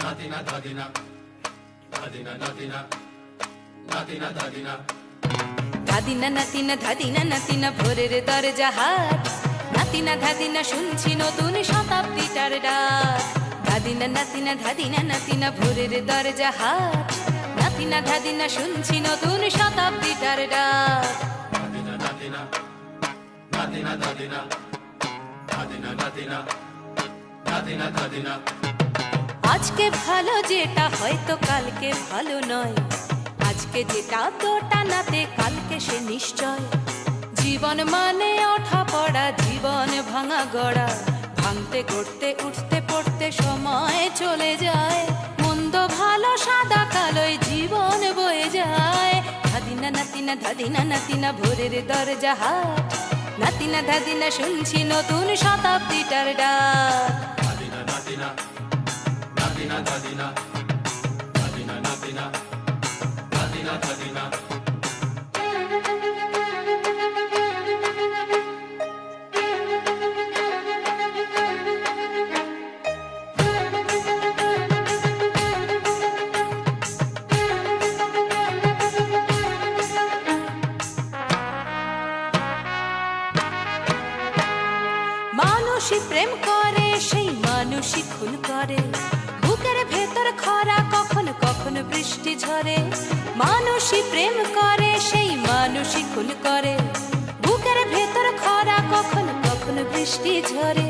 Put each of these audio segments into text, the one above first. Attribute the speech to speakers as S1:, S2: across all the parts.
S1: Nadina, Nadina, Nadina, Nadina, Nadina, Nadina.
S2: ধাদিনা নাতিনা ধাদিনা নাতিনা ভোরের দরজা হাট, নাতিনা ধাদিনা শুনছি নতুন শতাব্দীটার ডাক। ধাদিনা নাতিনা ধাদিনা নাতিনা ভোরের দরজা হাট, নাতিনা ধাদিনা শুনছি নতুন শতাব্দীটার ডাক।
S1: Nadina, Nadina, Nadina, Nadina, Nadina, Nadina, Nadina, Nadina.
S2: আজকে ভালো যেটা হয়তো কালকে ভালো নয়, আজকে যেটা তোটা নাতে কালকে সে নিশ্চয়। জীবন মানে ওঠা পড়া, জীবন ভাঙা গড়া, ভাঙতে গড়তে উঠতে পড়তে সময় চলে যায়। মন্দ ভালো সাদা কালোয় জীবন বয়ে যায়। ধাদিনা নাতিনা ধাদিনা নাতিনা ভোরের দরজা হাট, নাতিনা ধাদিনা শুনছি নতুন শতাব্দীটার ডাক।
S1: Nadina, Nadina, Nadina, Nadina, Nadina, Nadina, Nadina, Nadina.
S2: মানুষই প্রেম করে, সেই মানুষই খুন করে। বুকের ভেতর খরা, কখন কখন বৃষ্টি ঝরে। মানুষই প্রেম করে, সেই মানুষই খুন করে। বুকের ভেতর খরা, কখন কখন বৃষ্টি ঝরে।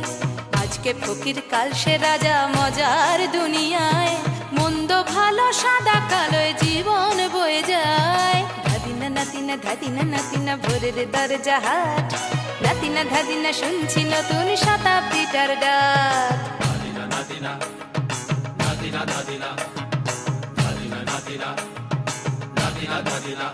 S2: আজকে ফকির কাল সে রাজা মজার দুনিয়ায়। মন্দ ভালো সাদা কালোয় জীবন বয়ে যায়। ধাদিনা নাতিনা ধাদিনা নাতিনা ভোরের দরজা হাট, নাতিনা ধাদিনা শুনছি নতুন শতাব্দীটার ডাক।
S1: Nadina, Nadina, Nadina, Nadina, Nadina, Nadina, Nadina, Nadina.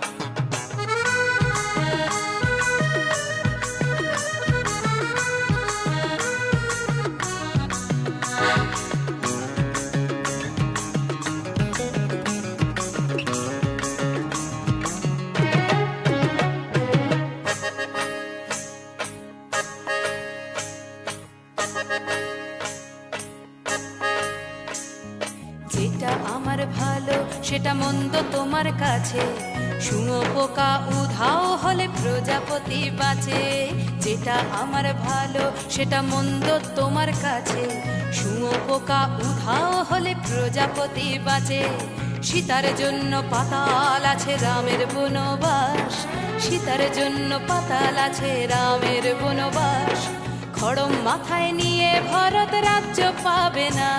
S2: যেটা আমার ভালো সেটা মন্দ তোমার কাছে, শুঁয়োপোকা উধাও হলে প্রজাপতি বাঁচে। যেটা আমার ভালো সেটা মন্দ তোমার কাছে, শুঁয়োপোকা উধাও হলে প্রজাপতি বাঁচে। সীতার জন্য পাতাল আছে রামের বনবাস, সীতার জন্য পাতাল আছে রামের বনবাস। খড়ম মাথায় নিয়ে ভরত রাজ্য পাবে না।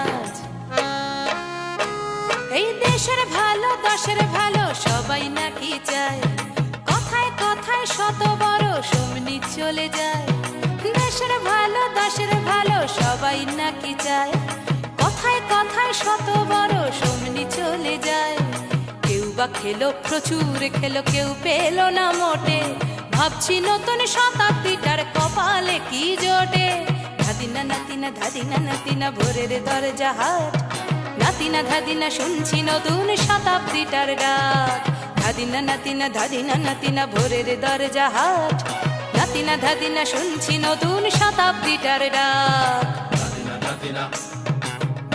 S2: এই দেশের ভালো দশের ভালো সবাই নাকি চায়, কথায় কথায় শত বড় সমনি চলে যায়। দেশের ভালো দশের ভালো সবাই নাকি চায়, কথায় কথায় শত বড় সমনি চলে যায়। কেউ বা খেলো প্রচুর খেলো, কেউ পেল না মোটে। ভাবছি নতুন শতাব্দীটার কপালে কি জোটে। ধাদিনা নাতিনা ধাদিনা নাতিনা ভোরের দরজা হাট, নাতিনা ধাদিনা শুনছি নতুন শতাব্দীটার ডাক। ধাদিনা নাতিনা ধাদিনা নাতিনা ভোরের দরজা হাট, নাতিনা ধাদিনা শুনছি নতুন শতাব্দীটার ডাক।
S1: Nadina, Nadina,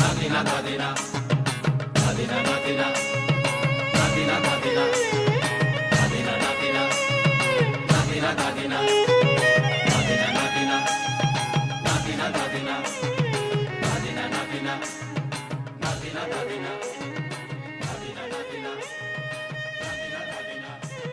S1: Nadina, Nadina, Nadina, Nadina, Nadina, Nadina, Nadina, Nadina, Nadina, Nadina, Nadina, Nadina, Nadina, Nadina, Nadina, Nadina, Nadina, Nadina.